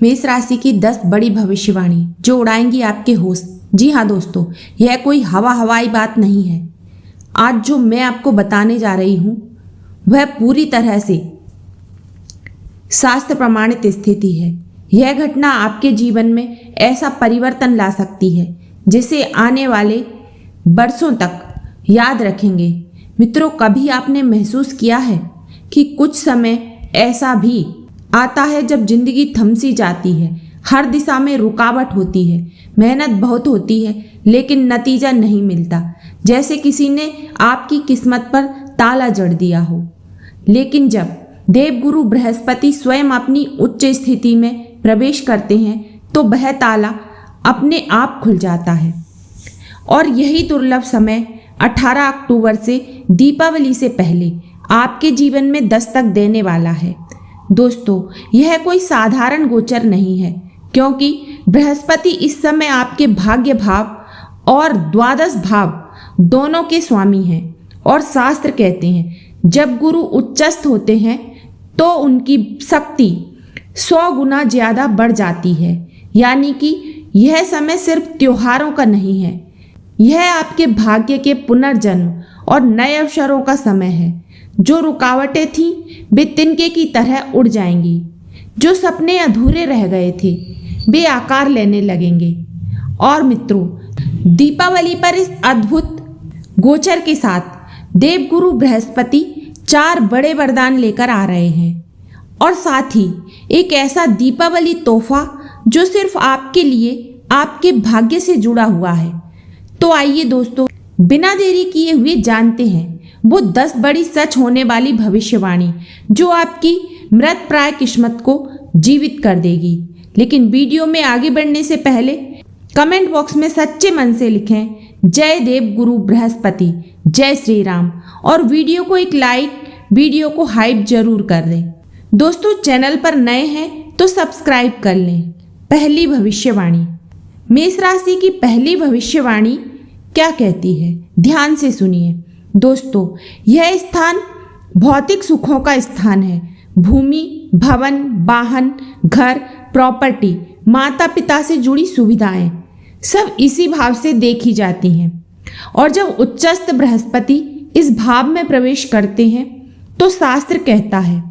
मेष राशि की 10 बड़ी भविष्यवाणी जो उड़ाएंगी आपके होश। जी हाँ दोस्तों, यह कोई हवाई बात नहीं है। आज जो मैं आपको बताने जा रही हूँ वह पूरी तरह से शास्त्र प्रमाणित स्थिति है। यह घटना आपके जीवन में ऐसा परिवर्तन ला सकती है जिसे आने वाले वर्षों तक याद रखेंगे। मित्रों, कभी आपने महसूस किया है कि कुछ समय ऐसा भी आता है जब जिंदगी थम सी जाती है, हर दिशा में रुकावट होती है, मेहनत बहुत होती है लेकिन नतीजा नहीं मिलता, जैसे किसी ने आपकी किस्मत पर ताला जड़ दिया हो। लेकिन जब देवगुरु बृहस्पति स्वयं अपनी उच्च स्थिति में प्रवेश करते हैं तो वह ताला अपने आप खुल जाता है। और यही दुर्लभ समय 18 अक्टूबर से दीपावली से पहले आपके जीवन में दस्तक देने वाला है। दोस्तों, यह कोई साधारण गोचर नहीं है, क्योंकि बृहस्पति इस समय आपके भाग्य भाव और द्वादश भाव दोनों के स्वामी हैं। और शास्त्र कहते हैं जब गुरु उच्चस्थ होते हैं तो उनकी शक्ति 100 गुना ज़्यादा बढ़ जाती है। यानी कि यह समय सिर्फ त्योहारों का नहीं है, यह आपके भाग्य के पुनर्जन्म और नए अवसरों का समय है। जो रुकावटें थीं वे तिनके की तरह उड़ जाएंगी, जो सपने अधूरे रह गए थे वे आकार लेने लगेंगे। और मित्रों, दीपावली पर इस अद्भुत गोचर के साथ देवगुरु बृहस्पति 4 बड़े वरदान लेकर आ रहे हैं और साथ ही एक ऐसा दीपावली तोहफा जो सिर्फ आपके लिए आपके भाग्य से जुड़ा हुआ है। तो आइए दोस्तों, बिना देरी किए हुए जानते हैं वो 10 बड़ी सच होने वाली भविष्यवाणी जो आपकी मृत प्राय किस्मत को जीवित कर देगी। लेकिन वीडियो में आगे बढ़ने से पहले कमेंट बॉक्स में सच्चे मन से लिखें जय देव गुरु बृहस्पति, जय श्री राम, और वीडियो को एक लाइक, वीडियो को हाइप जरूर कर दें। दोस्तों, चैनल पर नए हैं तो सब्सक्राइब कर लें। पहली भविष्यवाणी, मेष राशि की पहली भविष्यवाणी क्या कहती है, ध्यान से सुनिए। दोस्तों, यह स्थान भौतिक सुखों का स्थान है। भूमि, भवन, वाहन, घर, प्रॉपर्टी, माता पिता से जुड़ी सुविधाएं सब इसी भाव से देखी जाती हैं। और जब उच्चस्थ बृहस्पति इस भाव में प्रवेश करते हैं तो शास्त्र कहता है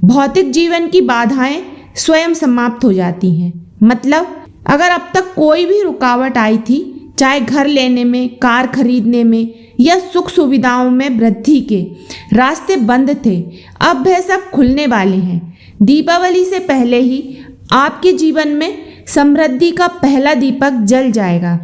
भौतिक जीवन की बाधाएं स्वयं समाप्त हो जाती हैं। मतलब अगर अब तक कोई भी रुकावट आई थी, चाहे घर लेने में, कार खरीदने में या सुख सुविधाओं में वृद्धि के रास्ते बंद थे, अब वह सब खुलने वाले हैं। दीपावली से पहले ही आपके जीवन में समृद्धि का पहला दीपक जल जाएगा।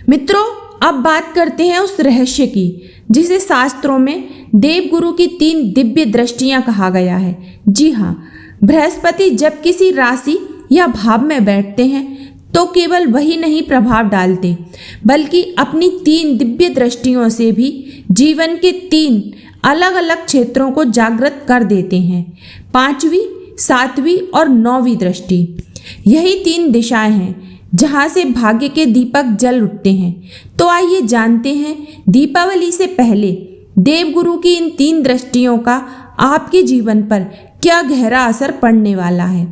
मित्रों, अब बात करते हैं उस रहस्य की जिसे शास्त्रों में देवगुरु की 3 दिव्य दृष्टियां कहा गया है। जी हाँ, बृहस्पति जब किसी राशि या भाव में बैठते हैं तो केवल वही नहीं प्रभाव डालते, बल्कि अपनी 3 दिव्य दृष्टियों से भी जीवन के 3 अलग अलग क्षेत्रों को जागृत कर देते हैं। 5वीं, 7वीं और 9वीं दृष्टि, यही 3 दिशाएं हैं जहां से भाग्य के दीपक जल उठते हैं। तो आइए जानते हैं दीपावली से पहले देवगुरु की इन 3 दृष्टियों का आपके जीवन पर क्या गहरा असर पड़ने वाला है।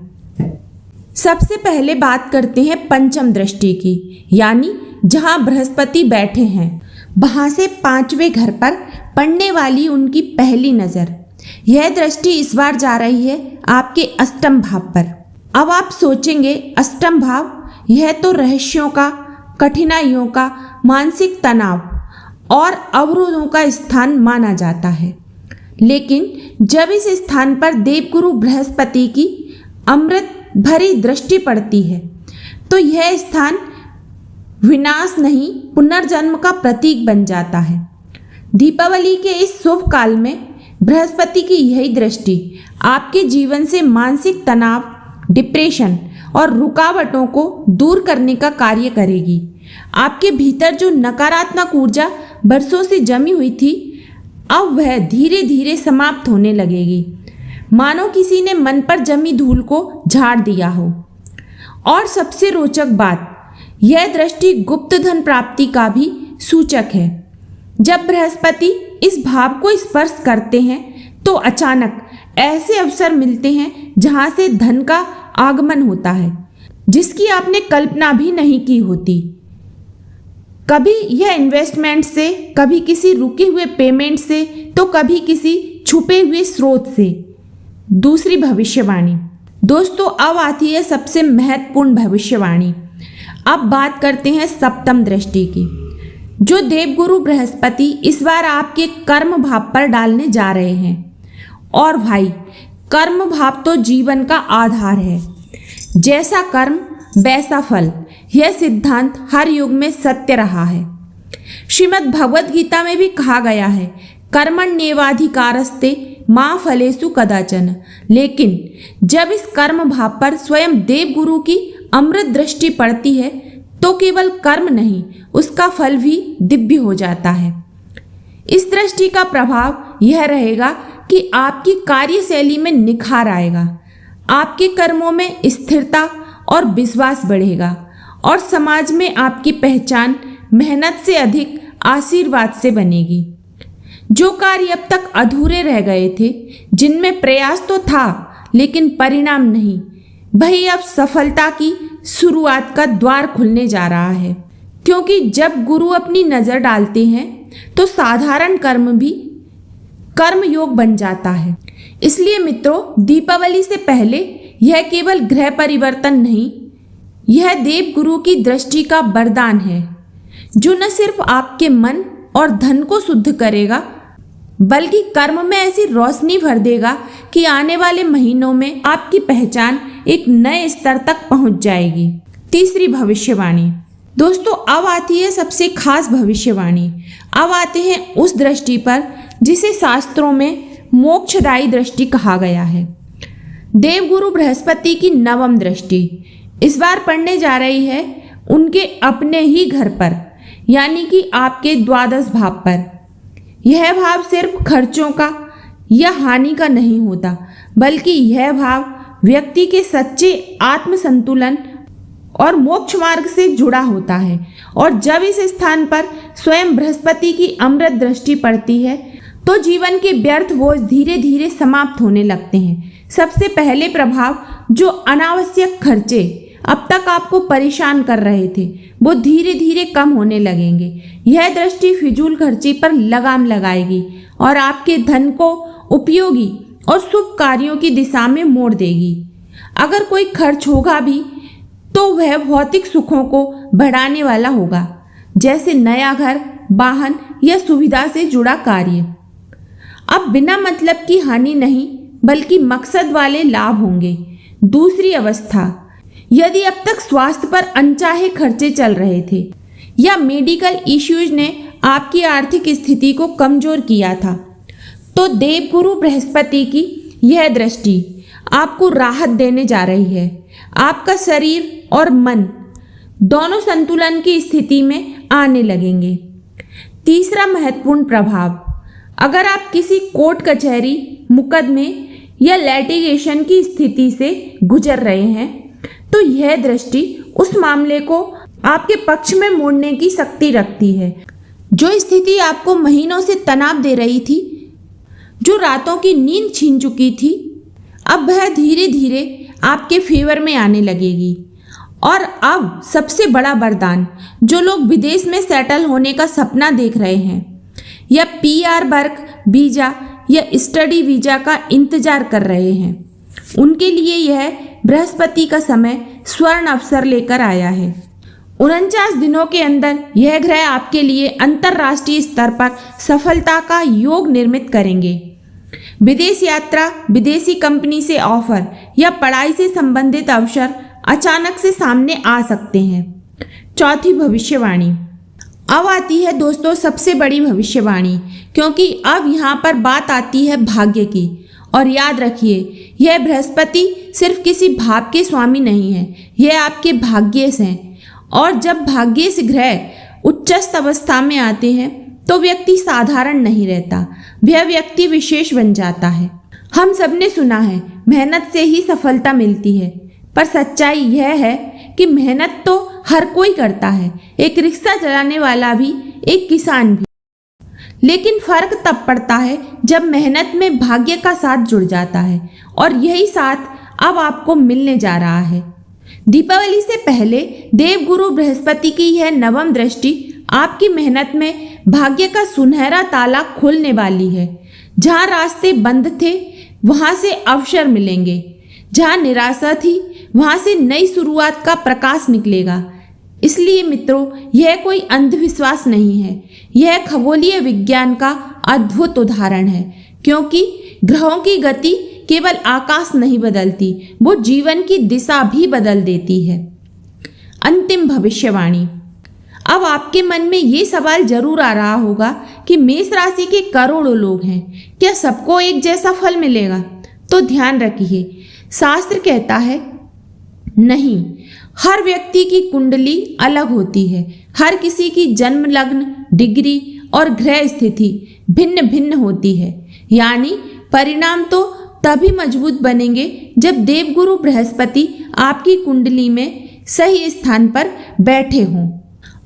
सबसे पहले बात करते हैं पंचम दृष्टि की, यानी जहां बृहस्पति बैठे हैं वहां से 5वें घर पर पड़ने वाली उनकी पहली नजर। यह दृष्टि इस बार जा रही है आपके अष्टम भाव पर। अब आप सोचेंगे अष्टम भाव, यह तो रहस्यों का, कठिनाइयों का, मानसिक तनाव और अवरोधों का स्थान माना जाता है। लेकिन जब इस स्थान पर देवगुरु बृहस्पति की अमृत भरी दृष्टि पड़ती है तो यह स्थान विनाश नहीं, पुनर्जन्म का प्रतीक बन जाता है। दीपावली के इस शुभ काल में बृहस्पति की यही दृष्टि आपके जीवन से मानसिक तनाव, डिप्रेशन और रुकावटों को दूर करने का कार्य करेगी। आपके भीतर जो नकारात्मक ऊर्जा बरसों से जमी हुई थी, अब वह धीरे धीरे समाप्त होने लगेगी, मानो किसी ने मन पर जमी धूल को झाड़ दिया हो। और सबसे रोचक बात, यह दृष्टि गुप्त धन प्राप्ति का भी सूचक है। जब बृहस्पति इस भाव को स्पर्श करते हैं तो अचानक ऐसे अवसर मिलते हैं जहां से धन का आगमन होता है जिसकी आपने कल्पना भी नहीं की होती। कभी यह इन्वेस्टमेंट से, कभी किसी रुके हुए पेमेंट से, तो कभी किसी छुपे हुए स्रोत से। दूसरी भविष्यवाणी दोस्तों, अब आती है सबसे महत्वपूर्ण भविष्यवाणी। अब बात करते हैं सप्तम दृष्टि की, जो देवगुरु बृहस्पति इस बार आपके कर्म भाव पर डालने जा रहे हैं। और भाई, कर्म भाव तो जीवन का आधार है। जैसा कर्म वैसा फल, यह सिद्धांत हर युग में सत्य रहा है। श्रीमद् भगवद गीता में भी कहा गया है, कर्मण्येवाधिकारस्ते मां फलेषु कदाचन। लेकिन जब इस कर्म भाव पर स्वयं देवगुरु की अमृत दृष्टि पड़ती है तो केवल कर्म नहीं, उसका फल भी दिव्य हो जाता है। इस दृष्टि का प्रभाव यह रहेगा कि आपकी कार्यशैली में निखार आएगा, आपके कर्मों में स्थिरता और विश्वास बढ़ेगा और समाज में आपकी पहचान मेहनत से अधिक आशीर्वाद से बनेगी। जो कार्य अब तक अधूरे रह गए थे, जिनमें प्रयास तो था लेकिन परिणाम नहीं, वही अब सफलता की शुरुआत का द्वार खुलने जा रहा है। क्योंकि जब गुरु अपनी नजर डालते हैं तो साधारण कर्म भी कर्म योग बन जाता है। इसलिए मित्रों, दीपावली से पहले यह केवल ग्रह परिवर्तन नहीं, यह देव गुरु की दृष्टि का वरदान है, जो न सिर्फ आपके मन और धन को शुद्ध करेगा, बल्कि कर्म में ऐसी रोशनी भर देगा कि आने वाले महीनों में आपकी पहचान एक नए स्तर तक पहुंच जाएगी। तीसरी भविष्यवाणी दोस्तों, अब आती है सबसे खास भविष्यवाणी। अब आते हैं उस दृष्टि पर जिसे शास्त्रों में मोक्षदायी दृष्टि कहा गया है। देवगुरु बृहस्पति की नवम दृष्टि इस बार पड़ने जा रही है उनके अपने ही घर पर, यानी कि आपके द्वादश भाव पर। यह भाव सिर्फ खर्चों का या हानि का नहीं होता, बल्कि यह भाव व्यक्ति के सच्चे आत्म संतुलन और मोक्ष मार्ग से जुड़ा होता है। और जब इस स्थान पर स्वयं बृहस्पति की अमृत दृष्टि पड़ती है तो जीवन के व्यर्थ बोझ धीरे धीरे समाप्त होने लगते हैं। सबसे पहले प्रभाव, जो अनावश्यक खर्चे अब तक आपको परेशान कर रहे थे, वो धीरे धीरे कम होने लगेंगे। यह दृष्टि फिजूल खर्ची पर लगाम लगाएगी और आपके धन को उपयोगी और शुभ कार्यों की दिशा में मोड़ देगी। अगर कोई खर्च होगा भी तो वह भौतिक सुखों को बढ़ाने वाला होगा, जैसे नया घर, वाहन या सुविधा से जुड़ा कार्य। अब बिना मतलब की हानि नहीं, बल्कि मकसद वाले लाभ होंगे। दूसरी अवस्था, यदि अब तक स्वास्थ्य पर अनचाहे खर्चे चल रहे थे या मेडिकल इश्यूज ने आपकी आर्थिक स्थिति को कमजोर किया था, तो देवगुरु बृहस्पति की यह दृष्टि आपको राहत देने जा रही है। आपका शरीर और मन दोनों संतुलन की स्थिति में आने लगेंगे। तीसरा महत्वपूर्ण प्रभाव, अगर आप किसी कोर्ट कचहरी, मुकदमे या लिटिगेशन की स्थिति से गुजर रहे हैं, तो यह दृष्टि उस मामले को आपके पक्ष में मोड़ने की शक्ति रखती है। जो स्थिति आपको महीनों से तनाव दे रही थी, जो रातों की नींद छीन चुकी थी, अब वह धीरे धीरे आपके फेवर में आने लगेगी। और अब सबसे बड़ा वरदान, जो लोग विदेश में सेटल होने का सपना देख रहे हैं या PR वर्क वीजा या स्टडी वीजा का इंतजार कर रहे हैं, उनके लिए यह बृहस्पति का समय स्वर्ण अवसर लेकर आया है। 49 दिनों के अंदर यह ग्रह आपके लिए अंतर्राष्ट्रीय स्तर पर सफलता का योग निर्मित करेंगे। विदेश यात्रा, विदेशी कंपनी से ऑफर या पढ़ाई से संबंधित अवसर अचानक से सामने आ सकते हैं। चौथी भविष्यवाणी, अब आती है दोस्तों सबसे बड़ी भविष्यवाणी, क्योंकि अब यहाँ पर बात आती है भाग्य की। और याद रखिए, यह बृहस्पति सिर्फ किसी भाव के स्वामी नहीं है, यह आपके भाग्येश हैं। और जब भाग्येश ग्रह उच्चस्थ अवस्था में आते हैं तो व्यक्ति साधारण नहीं रहता, वह व्यक्ति विशेष बन जाता है। हम सबने सुना है, मेहनत से ही सफलता मिलती है, पर सच्चाई यह है कि मेहनत तो हर कोई करता है, एक रिक्शा चलाने वाला भी, एक किसान भी। लेकिन फर्क तब पड़ता है जब मेहनत में भाग्य का साथ जुड़ जाता है, और यही साथ अब आपको मिलने जा रहा है। दीपावली से पहले देवगुरु बृहस्पति की यह नवम दृष्टि आपकी मेहनत में भाग्य का सुनहरा ताला खोलने वाली है। जहाँ रास्ते बंद थे वहाँ से अवसर मिलेंगे, जहाँ निराशा थी वहाँ से नई शुरुआत का प्रकाश निकलेगा। इसलिए मित्रों, यह कोई अंधविश्वास नहीं है, यह खगोलीय विज्ञान का अद्भुत उदाहरण है। क्योंकि ग्रहों की गति केवल आकाश नहीं बदलती, वो जीवन की दिशा भी बदल देती है। अंतिम भविष्यवाणी। अब आपके मन में ये सवाल जरूर आ रहा होगा कि मेष राशि के करोड़ों लोग हैं, क्या सबको एक जैसा फल मिलेगा? तो ध्यान रखिए, शास्त्र कहता है नहीं, हर व्यक्ति की कुंडली अलग होती है। हर किसी की जन्म लग्न, डिग्री और ग्रह स्थिति भिन्न भिन्न होती है। यानी परिणाम तो तभी मजबूत बनेंगे जब देवगुरु बृहस्पति आपकी कुंडली में सही स्थान पर बैठे हों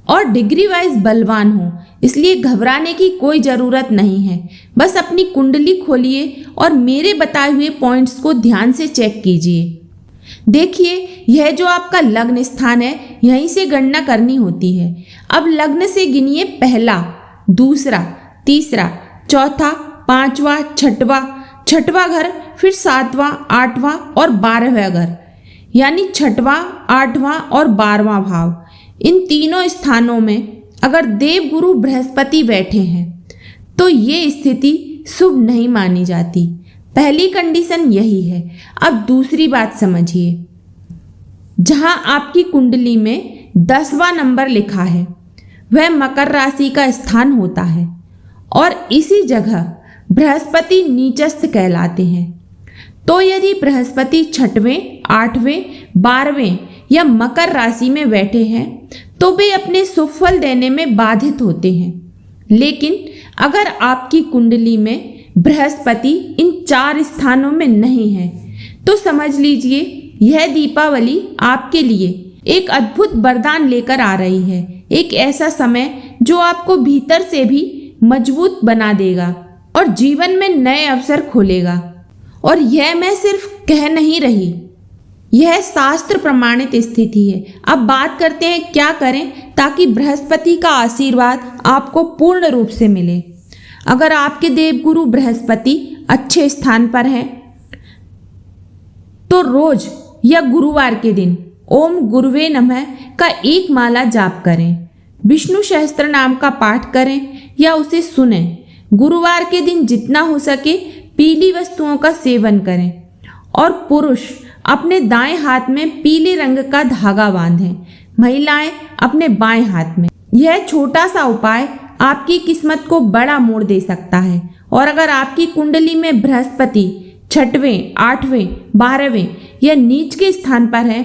और डिग्री वाइज बलवान हों। इसलिए घबराने की कोई ज़रूरत नहीं है। बस अपनी कुंडली खोलिए और मेरे बताए हुए पॉइंट्स को ध्यान से चेक कीजिए। देखिए, यह जो आपका लग्न स्थान है, यहीं से गणना करनी होती है। अब लग्न से गिनिए पहला, दूसरा, तीसरा, चौथा, पांचवा, छठवां घर, फिर सातवां, आठवां और 12वां घर। यानी छठवां, आठवां और 12वां भाव, इन तीनों स्थानों में अगर देवगुरु बृहस्पति बैठे हैं तो ये स्थिति शुभ नहीं मानी जाती। पहली कंडीशन यही है। अब दूसरी बात समझिए, जहां आपकी कुंडली में 10वां नंबर लिखा है वह मकर राशि का स्थान होता है और इसी जगह बृहस्पति नीचस्थ कहलाते हैं। तो यदि बृहस्पति 6वें, 8वें, 12वें या मकर राशि में बैठे हैं तो वे अपने शुभ फल देने में बाधित होते हैं। लेकिन अगर आपकी कुंडली में बृहस्पति इन 4 स्थानों में नहीं है तो समझ लीजिए यह दीपावली आपके लिए एक अद्भुत वरदान लेकर आ रही है। एक ऐसा समय जो आपको भीतर से भी मजबूत बना देगा और जीवन में नए अवसर खोलेगा। और यह मैं सिर्फ कह नहीं रही, यह शास्त्र प्रमाणित स्थिति है। अब बात करते हैं क्या करें ताकि बृहस्पति का आशीर्वाद आपको पूर्ण रूप से मिले। अगर आपके देवगुरु बृहस्पति अच्छे स्थान पर हैं तो रोज या गुरुवार के दिन ओम गुरुवे नमः का एक माला जाप करें। विष्णु सहस्त्र नाम का पाठ करें या उसे सुनें। गुरुवार के दिन जितना हो सके पीली वस्तुओं का सेवन करें। और पुरुष अपने दाएं हाथ में पीले रंग का धागा बांधें, महिलाएं अपने बाएं हाथ में। यह छोटा सा उपाय आपकी किस्मत को बड़ा मोड़ दे सकता है। और अगर आपकी कुंडली में बृहस्पति 6वें, 8वें, 12वें या नीच के स्थान पर है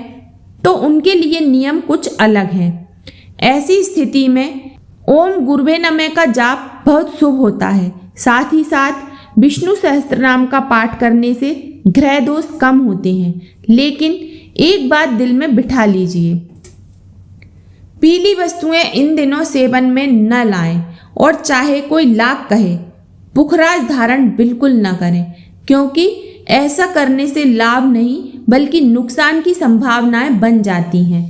तो उनके लिए नियम कुछ अलग है। ऐसी स्थिति में ओम गुरुवे नमः का जाप बहुत शुभ होता है। साथ ही साथ विष्णु सहस्त्र नाम का पाठ करने से ग्रह दोष कम होते हैं। लेकिन एक बात दिल में बिठा लीजिए, पीली वस्तुएं इन दिनों सेवन में न लाएं और चाहे कोई लाख कहे पुखराज धारण बिल्कुल न करें, क्योंकि ऐसा करने से लाभ नहीं बल्कि नुकसान की संभावनाएं बन जाती हैं।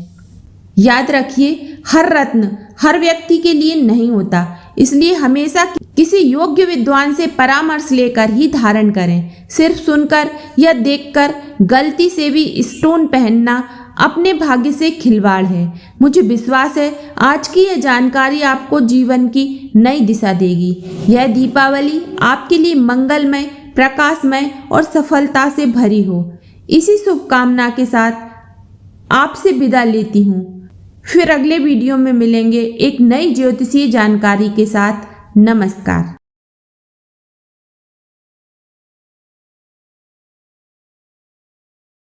याद रखिए, हर रत्न हर व्यक्ति के लिए नहीं होता, इसलिए हमेशा किसी योग्य विद्वान से परामर्श लेकर ही धारण करें। सिर्फ सुनकर या देखकर गलती से भी स्टोन पहनना अपने भाग्य से खिलवाड़ है। मुझे विश्वास है आज की यह जानकारी आपको जीवन की नई दिशा देगी। यह दीपावली आपके लिए मंगलमय, प्रकाशमय और सफलता से भरी हो। इसी शुभकामना के साथ आपसे विदा लेती हूँ। फिर अगले वीडियो में मिलेंगे एक नई ज्योतिषीय जानकारी के साथ। नमस्कार।